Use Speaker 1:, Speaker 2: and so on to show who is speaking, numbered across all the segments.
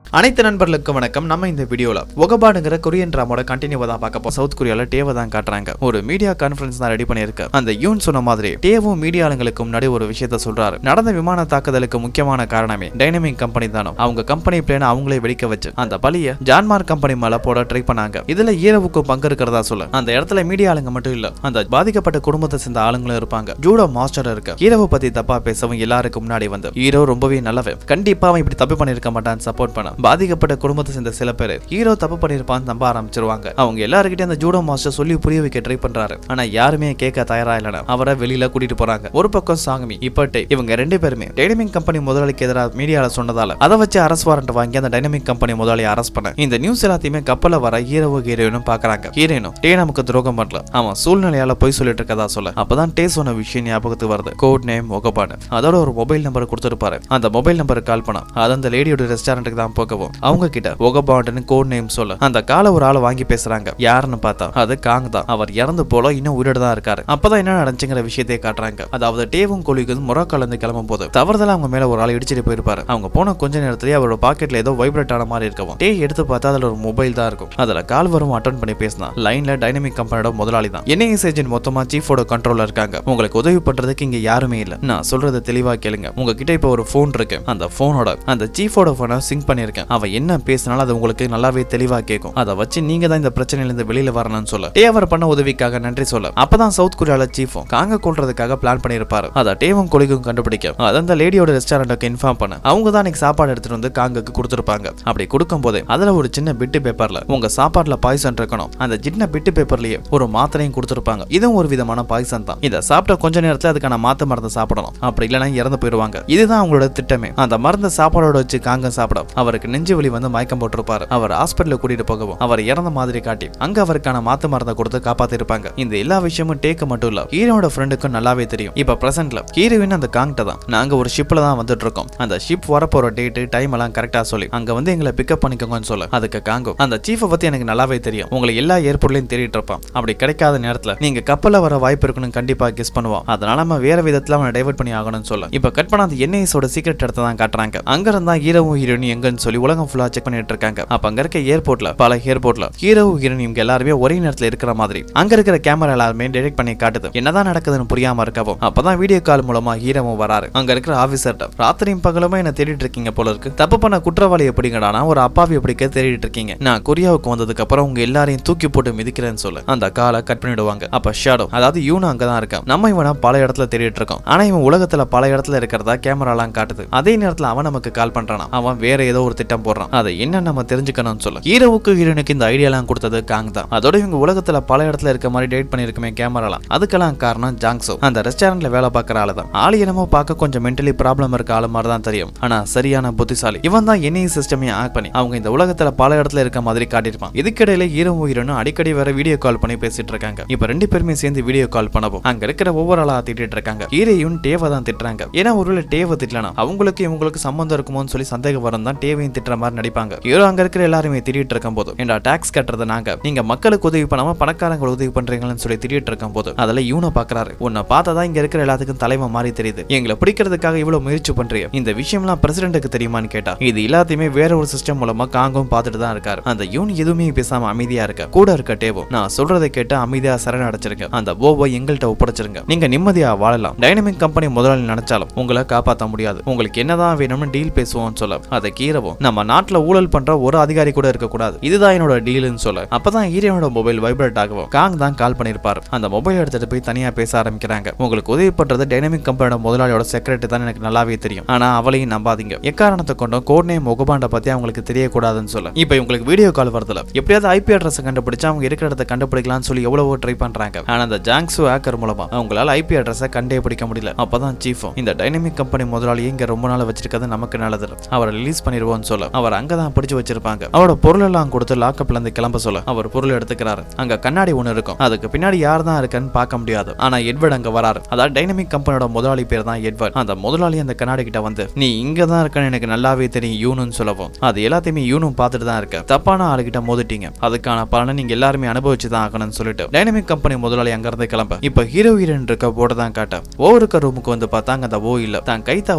Speaker 1: அனைத்து நண்பர்களுக்கும் வணக்கம். நம்ம இந்த வீடியோல ஒகபாடுங்கிற கொரியன் டிராமாவோட கண்டினியூவா தான் பார்க்க போறோம். சவுத் கொரியால டேவை தான் காட்டுறாங்க. ஒரு மீடியா கான்ஃபரன்ஸ் தான் ரெடி பண்ணிருக்கு. அந்த யூன் சொன்ன மாதிரி டேவும் மீடியா ஆளுங்களுக்கு முன்னாடி ஒரு விஷயத்த சொல்றாரு. நடந்த விமான தாக்குதலுக்கு முக்கியமான காரணமே டைனமிக் கம்பெனி தானோ. அவங்க கம்பெனி பிளேனை அவங்களே வெடிக்க வச்சு அந்த பழிய ஜான்மார் கம்பெனி மேல போட ட்ரை பண்ணாங்க. இதுல ஈரவுக்கு பங்கு இருக்கிறதா சொல்ல அந்த இடத்துல மீடியா ஆளுங்க மட்டும் இல்ல, அந்த பாதிக்கப்பட்ட குடும்பத்தை சேர்ந்த ஆளுங்களும் இருப்பாங்க. ஜூடோ மாஸ்டர் இருக்கு. ஹீரோவை பத்தி தப்பா பேசவும் எல்லாருக்கும் முன்னாடி வந்து ஹீரோ ரொம்பவே நல்லவன், கண்டிப்பா அவன் இப்படி தப்பு பண்ணிருக்க மாட்டான்னு சப்போர்ட் பண்ண பாதிக்கப்பட்ட குடும்பத்தை சேர்ந்த சில பேர் ஹீரோ தப்பு பண்ணிருப்பான்னு நம்ப ஆரம்பிச்சிருவாங்க. அவங்க எல்லாருக்கிட்டே அந்த ஜூடோ மாஸ்டர் சொல்லி புரிய வைக்க ட்ரை பண்றாரு. ஆனா யாருமே கேட்க தயாரா இல்லைனா அவரை வெளியில கூட்டிட்டு போறாங்க. ஒரு பக்கம் சாங்கமி இப்பட்டே இவங்க ரெண்டு பேருமே டைனமிக் கம்பெனி முதலாளிக்கு எதிராக மீடியால சொன்னதால அதை வச்சு அரசு வாரண்ட் வாங்கி அந்த டைனமிக் கம்பெனி முதலாளியை அரெஸ்ட் பண்ண இந்த நியூஸ் எல்லாத்தையுமே கப்பல வர ஹீரோயினும் பாக்குறாங்க. ஹீரோயினும் டே நமக்கு துரோகம் பண்ணல, அவன் சூழ்நிலையால போய் சொல்லிட்டு இருக்கதா சொல்ல அப்பதான் டே சொன்ன விஷயம் ஞாபகத்துக்கு வருது. கோட் நேம் ஒகபாடு. அதோட ஒரு மொபைல் நம்பர் கொடுத்துருப்பாரு. அந்த மொபைல் நம்பருக்கு கால் பண்ண அது அந்த லேடியோட ரெஸ்டாரண்ட்டுக்கு தான் போகவும் அவங்க கிட்ட ஒகபாண்டுன்னு கோட் நேம் சொல்ல அந்த கால ஒரு ஆளை வாங்கி பேசுறாங்க. யாருன்னு பார்த்தா அது காங் தான். அவர் இறந்து போல இன்னும் உயிரோட தான் இருக்காரு. அப்பதான் என்ன நடந்துச்சுங்கிற விஷயத்தை காட்டுறாங்க. அதாவது டேவும் கொலிக்கும் மொராக்கோல இருந்து கிளம்பும் போது தவறுதலா அவங்க மேல ஒரு ஆள் இடிச்சிட்டு போயிருப்பாரு. அவங்க போன கொஞ்ச நேரத்திலேயே அவரோட பாக்கெட்ல ஏதோ வைப்ரேட் ஆன மாதிரி இருக்கும். டே எடுத்து பார்த்தா அதுல ஒரு மொபைல் தான் இருக்கும். அதுல கால் வரும் அட்டெண்ட் பண்ணி பேசினா லைன்ல டைனமிக் கம்பெனியோட முதலாளி தான். என்ஐஎஸ் ஏஜென்ட் மொத்தமா சீஃபோட கண்ட்ரோல்ல இருக்காங்க. உங்களுக்கு உதவி பண்றதுக்கு இங்க யாருமே இல்ல. நான் சொல்றதை தெளிவா கேளுங்க. உங்ககிட்ட இப்ப ஒரு போன் இருக்கு. அந்த போனோட அந்த சீஃபோட போனை சிங்க் பண்ணிருக்கேன். அவன் என்ன பேசினாலும் அது உங்களுக்கு நல்லாவே தெளிவா கேட்கும். அதை வச்சு நீங்க தான் இந்த பிரச்சனையில இருந்து வெளியில வரணும்னு சொல்ல டேவர் பண்ண உதவிக்காக நன்றி சொல்ல அப்பதான் சவுத் கொரியால சீஃபும் காங்க கொல்றதுக்காக பிளான் பண்ணிருப்பாரு. அதை டேவும் கொலிக்கும் கண்டுபிடிக்க அதை அந்த லேடியோட ரெஸ்டாரண்ட்டுக்கு இன்ஃபார்ம் பண்ண அவங்க தான் இன்னைக்கு சாப்பாடு எடுத்துட்டு வந்து காங்குக்கு கொடுத்துருப்பாங்க. அப்படி கொடுக்கும் போதே அதுல ஒரு சின்ன பிட்டு பேப்பர்ல உங்க சாப்பாடுல பாய்சன் இருக்கணும், அந்த சின்ன பிட்டு பேப்பர்லயே ஒரு மாத்திரையும் கொடுத்துருப்பாங்க. இதுவும் ஒரு விதமான பாய்சன் தான். இதை சாப்பிட்ட கொஞ்ச நேரத்துல அதுக்கான மாத்து மருந்தை சாப்பிடணும், அப்படி இல்லைன்னா இறந்து போயிருவாங்க. இதுதான் அவங்களோட திட்டமே. அந்த மருந்தை சாப்பாடோட வச்சு காங்க சாப்பிட அவருக்கு நெஞ்சு வலி வந்து மயக்கம் போட்டிருப்பாரு. அவர் ஹாஸ்பிட்டல் கூட்டிட்டு போகவும் அவர் இறந்த மாதிரி காட்டி அங்க அவருக்கான மாத்து மருந்தை கொடுத்து காப்பாத்தி இருப்பாங்க. இந்த எல்லா விஷயமும் டேக்க மட்டும் இல்ல, ஹீரோட ஃப்ரெண்டுக்கும் நல்லாவே தெரியும். இப்ப பிரசன்ட்ல ஹீரோயின் அந்த காங்கிட்ட தான் நாங்க ஒரு ஷிப்ல தான் வந்துட்டு இருக்கோம். அந்த ஷிப் வரப்போற டேட் டைம் எல்லாம் கரெக்டா சொல்லி அங்க வந்து எங்களை பிக்கப் பண்ணிக்கோங்கன்னு சொல்ல அதுக்கு காங்கும் அந்த சீஃபை பத்தி எனக்கு நல்லாவே தெரியும், உங்களுக்கு எல்லா ஏர்போர்ட்லயும் தேடிட்டு இருப்பான். அப்படி கிடைக்காத நேரத்துல நீங்க கப்பல்ல வர வாய்ப்பு இருக்குன்னு கண்டிப்பா கெஸ் பண்ணுவோம். அதனால நம்ம வேற விதத்துல அவனை டைவர்ட் பண்ணி ஆகணும்னு சொல்ல இப்ப கட் பண்ண அந்த என்ஐஎஸோட சீக்ரெட் இடத்தை தான் காட்டுறாங்க. அங்க இருந்தா ஹீரோவும் ஹீரோயின் எங்கன்னு சொல்லி உலகம் ஃபுல்லா செக் பண்ணிட்டு இருக்காங்க. அப்ப அங்க இருக்க ஏர்போர்ட்ல பல ஏர்போர்ட்ல ஹீரோ ஹீரோயின் இவங்க எல்லாருமே ஒரே நேரத்துல இருக்கிற மாதிரி அங்க இருக்கிற கேமரா எல்லாருமே டைரக்ட் பண்ணி காட்டுது. என்னதான் நடக்குதுன்னு புரியாம இருக்கவும் அப்பதான் வீடியோ கால் மூலமா ஹீரோவும் வராரு. அங்க இருக்கிற ஆபீசர்ட்ட ராத்திரியும் பகலுமே என்ன தேடிட்டு இருக்கீங்க போல இருக்கு, தப்பு பண்ண குற்றவாளி எப்படிங்கடானா ஒரு அப்பாவி எப்படிக்க தேடிட்டு இருக்கீங்க, நான் கொரியாவுக்கு வந்ததுக்கு அப்புறம் உங்க எல்லாரையும் தூக்கி போட்டு மிதிக்கிறேன்னு சொல்ல அந்த காலை கட் பண்ணிடுவாங்க. அப்ப ஷேடோ அதாவது யூனு அங்கதான் இருக்கான். நம்ம இவனை பல இடத்துல தேடிட்டு இருக்கோம், ஆனா இவன் உலகத்துல பல இடத்துல இருக்கிறதா கேமரா எல்லாம் காட்டுது. அதே நேரத்துல அவன் நமக்கு கால் பண்றான், அவன் வேற ஏதோ ஒரு திட்டம் போடுறான், அதை என்ன நம்ம தெரிஞ்சுக்கணும்னு சொல்ல ஹீரோவுக்கு ஹீரோனுக்கு இந்த ஐடியாலாம் கொடுத்தது காங் தான். அதோட இவங்க உலகத்துல பல இடத்துல இருக்க மாதிரி டேட் பண்ணிருக்குமே கேமராலாம், அதுக்கெல்லாம் காரணம் ஜாங்சோ. அந்த ரெஸ்டாரண்ட்ல வேலை பார்க்குற ஆளு தான். ஆளு என்னமோ பார்க்க கொஞ்சம் மென்டலி ப்ராப்ளம் இருக்க ஆளு மாதிரி தான் தெரியும், ஆனா சரியான புத்திசாலி. இவன் தான் என்ஐ சிஸ்டமே ஆக்ட் பண்ணி அவங்க இந்த உலகத்துல பல இடத்துல இருக்க மாதிரி காட்டியிருப்பான். இதுக்கிடையில ஹீரோவும் ஹீரோனும் அடிக்கடி வேற வீடியோ கால் பண்ணி பேசிட்டு இருக்காங்க. இப்ப ரெண்டு பேருமே சேர்ந்து வீடியோ கால் பண்ணவும் அங்க இருக்கிற ஒவ்வொரு ஆளா திட்டிட்டு இருக்காங்க. ஹீரோயும் டேவை தான் திட்டுறாங்க. ஏன்னா ஒருவேளை டேவை திட்டலனா அவங்களுக்கு இவங்களுக்கு சம்பந்தம் இருக்குமோன்னு சொல்லி சந்தேகம் வரும் தான் டேவையும் திட்டுற மாதிரி நடிப்பாங்க. ஹீரோ அங்க இருக்கிற எல்லாருமே திட்டிட்டு இருக்கும் போது ஏண்டா டாக்ஸ் கட்டுறது நாங்க, நீங்க மக்களுக்கு உதவி பண்ணாம பணக்காரங்களுக்கு உதவி பண்றீங்கன்னு சொல்லி திட்டிட்டு இருக்கும் போது அதுல யூனை பாக்குறாரு. உன்னை பார்த்தா இங்க இருக்கிற எல்லாத்துக்கும் தலைவன் மாதிரி தெரியுது, எங்களை பிடிக்கிறதுக்காக இவ்வளவு முயற்சி பண்றீங்க, இந்த விஷயம்லாம் பிரசிடென்ட்டுக்கு தெரியுமான்னு கேட்டா இது எல்லாத்தையுமே வேற ஒரு சிஸ்டம் மூலமா காங்கும் பார்த்துட்டு தான் இருக்காரு. அந்த யூன் எதுவுமே பேசாம அமைதியா இருக்க கூட இருக்க டேவோ நான் சொல்றதை கேட்டு அமைதியா சரண் அடைச்சிருங்க, அந்த போவை எங்கள்கிட்ட ஒப்படைச்சிருங்க, நீங்க நிம்மதியா வாழலாம், டைனமிக் கம்பெனி முதலாளி நினைச்சாலும் உங்களை காப்பாற்ற முடியாது, உங்களுக்கு என்னதான் வேணும்னு டீல் பேசுவோம்னு சொல்ல அதை கீரவும் நம்ம நாட்டுல ஊழல் பண்ற ஒரு அதிகாரி கூட இருக்க கூடாது, இதுதான் என்னோட டீல்னு சொல்ல அப்பதான் ஹீரோனோட மொபைல் வைப்ரேட் ஆகும். காங் தான் கால் பண்ணிருப்பாரு. அந்த மொபைல் எடுத்துட்டு போய் தனியா பேச ஆரம்பிக்கிறாங்க. உங்களுக்கு உதவி பண்றது டைனமிக் கம்பெனியோட முதலாளியோட செக்ரட்டரி தான் எனக்கு நல்லாவே தெரியும், ஆனா அவளையும் நம்பாதீங்க, எக்காரணத்தை கொண்டும் கோட் நேம் ஒகபாண்ட பத்தி அவங்களுக்கு தெரியக்கூடாதுன்னு சொல்ல இப்ப உங்களுக்கு வீடியோ கால் வரதுல எப்படியாவது ஐபி அட்ரஸ் கண்டுபிடிச்சு அவங்க இருக்கிற இடத்தை கண்டுபிடிக்கலாம்னு சொல்லி எவ்வளவோ ட்ரை பண்றாங்க. ஆனா அந்த ஜாங்சு ஹேக்கர் மூலமா அவங்களால ஐபி அட்ரஸை கண்டே பிடிக்க முடியல. அப்பதான் சீஃபும் இந்த டைனமிக் கம்பெனி முதலாளியை இங்க ரொம்ப நாள் வச்சிருக்கிறது நமக்கு நல்லது, அவரை ரிலீஸ் பண்ணிடுவோம்னு சொல்ல அவர் அங்கதான் பிடிச்சு வச்சிருப்பாங்க. அவரோட பொருள் எல்லாம் கொடுத்து லாக்கப்ல இருந்து கிளம்ப சொல்ல அவர் பொருள் எடுத்துக்கிறாரு. அங்க கண்ணாடி ஒண்ணு இருக்கும், அதுக்கு பின்னாடி யார் தான் இருக்குன்னு பார்க்க முடியாது. ஆனா எட்வர்ட் அங்க வராரு. அதாவது டைனமிக் கம்பெனியோட முதலாளி பேர் தான் எட்வர்ட். அந்த முதலாளி அந்த கண்ணாடி கிட்ட வந்து நீ இங்க தான் இருக்கன்னு எனக்கு நல்லாவே தெரியும் யூனுன்னு சொல்லவும் அது எல்லாத்தையுமே யூனும் பார்த்துட்டு தான் இருக்க, தப்பான ஆளுகிட்ட மோதிட்டீங்க, அதுக்கான பலனை நீங்க எல்லாருமே அனுபவிச்சு தான் ஆகணும்னு சொல்லிட்டு டைனமிக் கம்பெனி முதலாளி அங்க இருந்து கிளம்ப இப்ப ஹீரோ ஹீரோயின் இருக்க போர்டு தான் காட்ட இருக்க ரூமுக்கு வந்து பார்த்தாங்க அந்த ஓ இல்ல தான் கைத்தா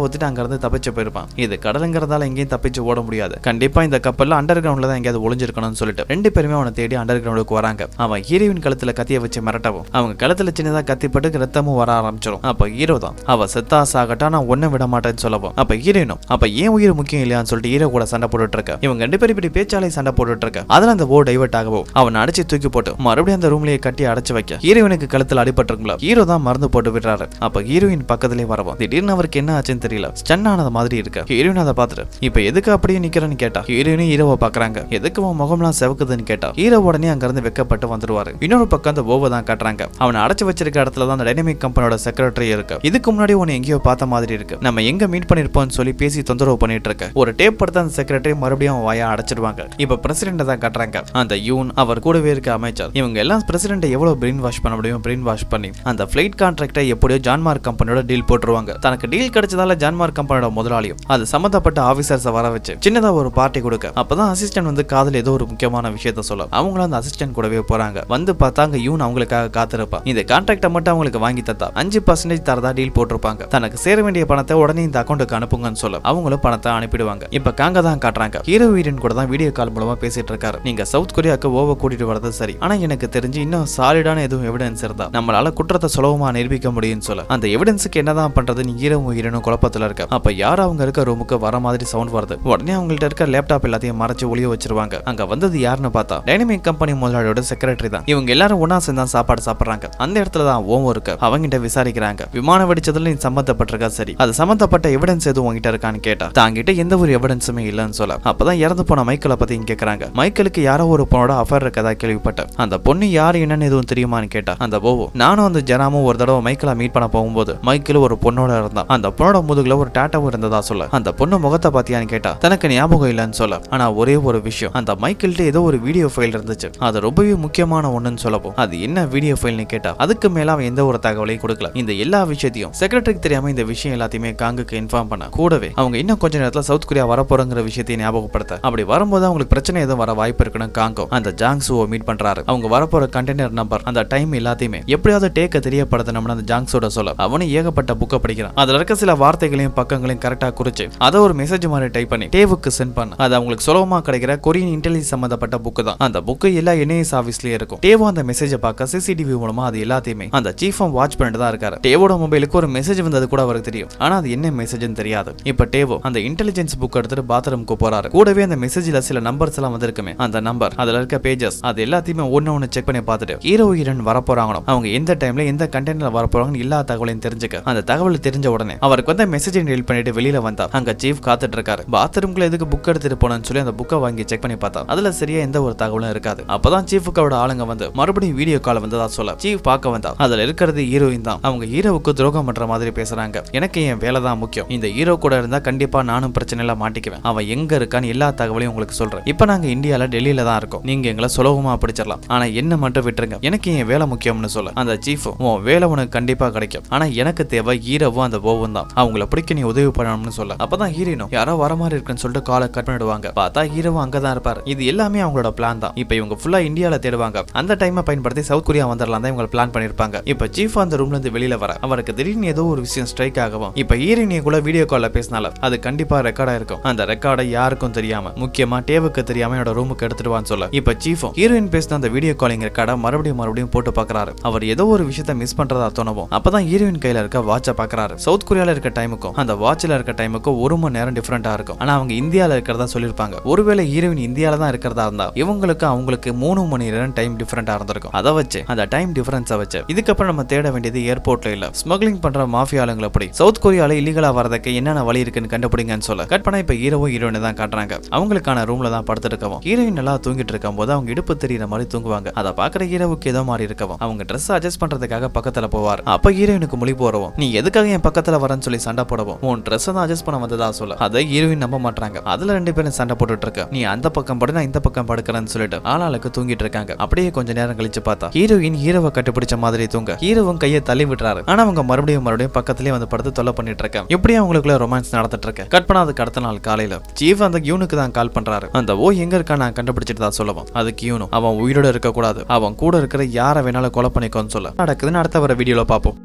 Speaker 1: ஒத்துட்டு அங்க இருந்து தப்பிச்சு போயிருப்பான். இது கடலுங்கிறதால எங்கேயும் தப்பிச்சு ஓட முடியாது, கண்டிப்பா இந்த கப்பல்ல அண்டர் கிரவுண்ட்ல தான் எங்கேயாவது ஒளிஞ்சிருக்கணும்னு சொல்லிட்டு ரெண்டு பேருமே அவனை தேடி அண்டர் கிரவுண்டுக்கு வராங்க. அவன் ஹீரோயின் கழுத்துல கத்திய வச்சு மிரட்டவும் அவங்க கழுத்துல சின்னதா கத்திப்பட்டு ரத்தமும் வர ஆரம்பிச்சிடும். அப்ப ஹீரோ தான் அவ செத்தா சாகட்டா நான் ஒன்னும் விட மாட்டேன்னு சொல்லவும் அப்ப ஹீரோயினும் அப்ப ஏன் உயிர் முக்கியம் இல்லையான்னு சொல்லிட்டு ஹீரோ கூட சண்டை போட்டுட்டு இருக்க. இவங்க ரெண்டு பேரும் இப்படி பேச்சாலே சண்டை போட்டுட்டு இருக்க. அதுல அந்த டைவர்ட் ஆகவும் அவன் அடிச்சு தூக்கி போட்டு மறுபடியும் அந்த ரூம்லயே கட்டி அடைச்சு வைக்க ஹீரோயினுக்கு கழுத்துல அடிபட்டிருக்குல. ஹீரோ தான் மருந்து போட்டு விடுறாரு. அப்ப ஹீரோயின் பக்கத்துலயே வரவும் திடீர்னு அவருக்கு என்ன ஆச்சுன்னு தெரியல, ஸ்டன் ஆனது மாதிரி இருக்கு. ஹீரோயின் அதை பார்த்துட்டு இப்ப எதுக்கு அப்படியே நிக்கிறேன்னு கேட்டா ஹீரோயினும் ஹீரோவை பாக்குறாங்க. எதுக்கு உன் முகம்லாம் செவக்குதுன்னு கேட்டா ஹீரோ உடனே அங்க இருந்து வெக்கப்பட்டு வந்துருவாரு. இன்னொரு பக்கம் அந்த ஓவை தான் காட்டுறாங்க. அவனை அடைச்சு வச்சிருக்க இடத்துல தான் அந்த டைனமிக் கம்பெனியோட செக்ரட்டரி இருக்கு. இதுக்கு முன்னாடி உன்னை எங்கேயோ பார்த்த மாதிரி இருக்கு, நம்ம எங்க மீட் பண்ணிருப்போம்னு சொல்லி பேசி தொந்தரவு பண்ணிட்டு இருக்க. ஒரு டேப் படுத்த அந்த செக்ரட்டரி மறுபடியும் வாயா அடைச்சிருவாங்க. இப்ப பிரசிடென்ட் தான் காட்டுறாங்க. அந்த யூன் அவர் கூடவே இருக்க அமைச்சர் இவங்க எல்லாம் பிரசிடென்ட் எவ்வளவு பிரெயின் வாஷ் பண்ண முடியும் பிரெயின் வாஷ் பண்ணி அந்த பிளைட் கான்ட்ராக்டை எப்படியோ ஜான்மார்க் கம்பெனியோட டீல் போட்டுருவாங்க. தனக்கு டீல் கிடைச்சதால ஜான்மார்க் கம்பெனியோட முதலாளியும் அது சம்பந்தப்பட்ட ஆபீசர்ஸ் வர வச்சு சின்னதா ஒரு பார்ட்டி கொடுக்க. அப்பதான் அசிஸ்டன்ட் வந்து காதல் ஏதோ ஒரு முக்கியமான விஷயத்த சொல்ல அவங்களும் அந்த அசிஸ்டன்ட் கூடவே போறாங்க. வந்து பார்த்தாங்க யூன் அவங்களுக்காக காத்திருப்பா. இந்த கான்ட்ராக்டை மட்டும் அவங்களுக்கு வாங்கி தத்தா 5% தரதா டீல் போட்டிருப்பாங்க. தனக்கு சேர வேண்டிய பணத்தை உடனே இந்த அக்கௌண்ட்டுக்கு அனுப்புங்கன்னு சொல்ல அவங்களும் பணத்தை அனுப்பிடுவாங்க. இப்ப காங்க தான் காட்டுறாங்க. ஹீரோ ஹீரோயின் கூட தான் வீடியோ கால் மூலமா பேசிட்டு இருக்காரு. நீங்க சவுத் கொரியாக்கு ஓவ கூட்டிட்டு வரது சரி, ஆனா எனக்கு தெரிஞ்சு இன்னும் சாலிடான எதுவும் எவிடன்ஸ் இருந்தா நம்மளால குற்றத்தை சுலபமா நிரூபிக்க முடியும்னு சொல்ல அந்த எவிடன்ஸுக்கு என்னதான் பண்றதுன்னு ஹீரோவும் ஹீரோனும் குழப்பத்துல இருக்க. அப்ப யாரும் அவங்க இருக்க ரூமுக்கு வர மாதிரி சவுண்ட் வருது. உடனே அவங்கள்ட்ட இருக்க லேப்டாப் எல்லாத்தையும் மறைச்சு ஒளிய வச்சிருவாங்க. அங்க வந்தது யாருன்னு பார்த்தா டைனமிக் கம்பெனி முதலாளியோட செக்ரட்டரி தான். இவங்க எல்லாரும் ஒன்னா சேர்ந்து சாப்பாடு சாப்பிடுறாங்க. அந்த இடத்துல தான் ஓவம் இருக்கு. அவங்கிட்ட விசாரிக்கிறாங்க. விமானம் வெடிச்சதுல நீ சம்பந்தப்பட்டிருக்கா சரி, அது சம்பந்தப்பட்ட எவிடன்ஸ் எதுவும் உங்ககிட்ட இருக்கான்னு கேட்டா தாங்கிட்ட எந்த ஒரு எவிடன்ஸுமே இல்லன்னு சொல்ல அப்பதான் இறந்து போன மைக்கேலை பத்தி கேக்குறாங்க. மைக்கேலுக்கு யாரோ ஒரு பொண்ணோட அஃபேர் இருக்கதா கேள்விப்பட்டேன். அந்த பொண்ணு யாரு என்னன்னு எதுவும் தெரியுமான்னு கேட்டா அந்த ஓவோ நானும் அந்த ஜனாமும் ஒரு தடவை மைக்கேலை மீட் பண்ண போகும்போது மைக்கேல் ஒரு பொண்ணோட இருந்தான். அந்த பொண்ணோட முதுகுல ஒரு டாட்டாவும் இருந்ததா சொல்ல அந்த பொண்ணு முகத்தை பாத்தியான்னு கேட்டா தனக்கு ஞாபகம் இல்லன்னு சொல்ல ஆனா ஒரே ஒரு விஷயம் அந்த மைக்கேல்ட்ட ஏதோ ஒரு வீடியோ ஃபைல் இருந்துச்சு, அது ரொம்பவே முக்கியமான ஒண்ணுன்னு சொல்லப்போம். அது என்ன வீடியோ ஃபைல்னு கேட்டா அதுக்கு மேல அவன் எந்த ஒரு தகவலையும் கொடுக்கல. இந்த எல்லா விஷயத்தையும் செக்ரட்டரிக்கு தெரியாம இந்த விஷயம் எல்லாத்தையுமே காங்குக்கு இன்ஃபார்ம் பண்ண கூடவே அவங்க இன்னும் கொஞ்ச நேரத்துல சவுத் கொரியா வரப்போறங்கிற விஷயத்தை ஞாபகப்படுத்த அப்படி வரும்போது அவங்களுக்கு பிரச்சனை எதுவும் வர வாய்ப்பு இருக்குன்னு காங்கோ அந்த ஜாங்ஸுவை மீட் பண்றாரு. அவங்க வரப்போற கண்டெய்னர் நம்பர் அந்த டைம் எல்லாத்தையுமே எப்படியாவது டேக்க தெரியப்படுத்தணும்னு அந்த ஜாங்ஸோட சொல்ல அவனு ஏகப்பட்ட புக்கை படிக்கிறான். அதுல இருக்க சில வார்த்தைகளையும் பக்கங்களையும் கரெக்டா குறிச்சு அதை ஒரு மெசேஜ் மாதிரி டைப் பண்ணி டேவுக்கு சென்ட் பண்ண அது அவங்களுக்கு சுலபமா கிடைக்கிற கொரியன் இன்டெலிஜென்ஸ் சம்பந்தப்பட்ட புக்கு தான். அந்த புக்கு எல்லா என்ஐஎஸ் ஆபீஸ்லயே இருக்கும். டேவோ அந்த மெசேஜை பார்க்க சிசிடிவி மூலமா அது எல்லாத்தையுமே அந்த சீஃபும் வாட்ச் பண்ணிட்டு தான் இருக்காரு. டேவோட மொபைலுக்கு ஒரு மெசேஜ் வந்தது கூட அவருக்கு தெரியும், ஆனா அது என்ன மெசேஜ்னு தெரியாது. இப்ப டேவோ அந்த இன்டெலிஜென்ஸ் புக் எடுத்துட்டு பாத்ரூமுக்கு போறாரு. கூடவே அந்த மெசேஜ்ல சில நம்பர்ஸ் எல்லாம் வந்திருக்குமே அந்த நம்பர் அதுல இருக்க பேஜஸ் அது எல்லாத்தையுமே ஒன்னு செக் பண்ணி பார்த்துட்டு ஹீரோ ஹீரோயின் வரப்போறாங்களோ அவங்க எந்த டைம்ல எந்த கண்டெய்னர்ல வரப்போறாங்கன்னு எல்லா தகவலையும் தெரிஞ்சுக்க அந்த தகவல் தெரிஞ்ச உடனே அவருக்கு வந்து மெசேஜ் டெலிட் பண்ணிட்டு வெளியில வந்தா அங்க சீஃப் காத்துட்டு இருக்காரு. பாத்ரூம்குள்ள எதுக்கு புக் எடுத்துட்டு போனன்னு சொல்லி அந்த புக்கை வாங்கி செக் பண்ணி பார்த்தா அதுல சரியா எந்த ஒரு தகவலும் இருக்காது. அப்பதான் சீஃபுக்கோட ஆளுங்க வந்து மறுபடியும் வீடியோ கால் வந்ததா சொல்ல சீஃப் பார்க்க வந்தா அதுல இருக்கிறது ஹீரோயின் தான். அவங்க ஹீரோவுக்கு துரோகம் பண்ற மாதிரி பேசுறாங்க. எனக்கு என் வேலை தான் முக்கியம், இந்த ஹீரோ கூட இருந்தா கண்டிப்பா நானும் பிரச்சனையில மாட்டிக்குவேன், அவன் எங்க இருக்கான்னு எல்லா தகவலையும் உங்களுக்கு சொல்றேன். இப்ப நாங்க இந்தியால டெல்லியில தான் இருக்கோம், நீங்க எங்களை சுலபமா பிடிச்சிடலாம், ஆனா என்ன மட்டும் விட்டுருங்க, எனக்கு என் வேலை முக்கியம்னு சொல்ல அந்த சீஃப் உன் வேலை உனக்கு கண்டிப்பா கிடைக்கும், ஆனா எனக்கு தேவை ஹீரோவும் அந்த ஓவும் தான், அவங்கள பிடிக்க நீ உதவி பண்ணணும்னு சொல்ல அப்பதான் ஹீரோனும் யாரோ வர மாதிரி இருக்குன்னு சொல்லிட்டு காலை கட் பண்ணிடுவாங்க. பார்த்தா ஹீரோவும் அங்கதான் இருப்பாரு. இது எல்லாமே அவங்களோட பிளான் தான். இப்ப இவங்க ஃபுல்லா இந்தியால தேடுவாங்க. அந்த டைமை பயன்படுத்தி சவுத் கொரியா வந்துடலாம் தான் இவங்க பிளான் பண்ணிருப்பாங்க. இப்ப சீஃப் அந்த ரூம்ல இருந்து வெளியில வர அவருக்கு திடீர்னு ஏதோ ஒரு விஷயம் ஸ்ட்ரைக் ஆகவும் இப்ப ஹீரோயினிய கூட வீடியோ கால்ல பேசினால அது கண்டிப்பா ரெக்கார்டா இருக்கும். அந்த ரெக்கார்டை யாருக்கும் தெரியாம முக்கியமா டேவுக்கு தெரியாம என்னோட ரூமுக்கு எடுத்துடுவான்னு சொல்ல இப்ப சீஃபும் ஹீரோயின் பேசின அந்த வீடியோ காலிங் ரெக்கார்டை மறுபடியும் போட்டு பாக்குறாரு. அவர் ஏதோ ஒரு விஷயத்தை மிஸ் பண்றதா தோணவும் அப்பதான் ஹீரோயின் கையில இருக்க வாட்சை பாக்குறாரு. சவுத் கொரியால இருக்க டைமுக்கும் அந்த வாட்ச்ல இருக்க டைமுக்கும் 1 மணி நேரம் டிஃபரெண்டா இருக்கும். ஆனா அவங்க இந்தியால இருக்கிறதா சொல்லிருப்பாங்க. ஒருவேளை ஹீரோயின் இந்தியால தான் இருக்கிறதா இருந்தா இவங்களுக்கு அவங்களுக்கு 3 மணி நேரம் டைம் டிஃபரெண்டா இருந்திருக்கும். அதை வச்சு அந்த டைம் டிஃபரன்ஸை வச்சு இதுக்கப்புறம் நம்ம தேட வேண்டியது ஏர்போர்ட்ல இல்ல ஸ்மக்லிங் பண்ற மாஃபியா ஆளுங்களை எப்படி சவுத் கொரியால இல்லீகலா வரதுக்கு என்னென்ன வழி இருக்குன்னு கண்டுபிடிங்கன்னு சொல்ல கட் பண்ணா இப்ப ஹீரோவும் ஹீரோயின் தான் காட்டுறாங்க. அவங்களுக்கான ரூம்ல தான் படுத்துட்டு இருக்கவும் ஹீரோயின் நல்லா தூங்கிட்டு இருக்கும் போது அவங்க இடுப்பு தெரியுற மாதிரி தூங்குவாங்க. அதை பாக்குற ஹீரோவுக்கு ஏதோ மாதிரி இருக்கவும் அவங்க ட்ரெஸ் அட்ஜஸ்ட் பண்றதுக்காக பக்கத்துல போவார். அப்ப ஹீரோயினுக்கு முழி போறவும் நீ எதுக்காக என் பக்கத்துல வரன்னு சொல்லி சண்டை போடவும் உன் ட்ரெஸ் தான் அட்ஜஸ்ட் பண்ண வந்ததா சொல்ல அதை ஹீரோயின் நம்ப மாட்டாங்க. அதுல 2 பேரும் சண்டை போட்டுட்டு இருக்க நீ அந்த பக்கம் படு நான் இந்த பக்கம் படுக்கிறேன்னு சொல்லிட்டு ஆளாளுக்கு தூங்கிட்டு இருக்காங்க. அப்படியே கொஞ்ச நேரம் கழிச்சு பார்த்தா ஹீரோயின் ஹீரோவை கட்டுப்பிடிச்ச மாதிரி தூங்க ஹீரோவும் கையை தள்ளி விட்டுறாரு. ஆனா அவங்க மறுபடியும் பக்கத்திலேயே வந்து படுத்து தொல்லை பண்ணிட்டு இருக்க இப்படியே அவங்களுக்குள்ள ரொமான்ஸ் நடந்துட்டு இருக்க. கட் பண்ணாதுக்கு அடுத்த நாள் காலையில சீஃப் அந்த யூனுக்கு தான் கால் பண்றாரு. அந்த எங்க இருக்கா நான் கண்டுபிடிச்சிட்டு தான் சொல்லுவான். அதுக்கு யூனும் அவன் உயிரோட இருக்க கூடாது, அவன் கூட இருக்கிற யாரை வேணாலும் கொலை பண்ணிக்கோன்னு சொல்ல நடக்குதுன்னு அடுத்த வர வீடியோல பாப்போம்.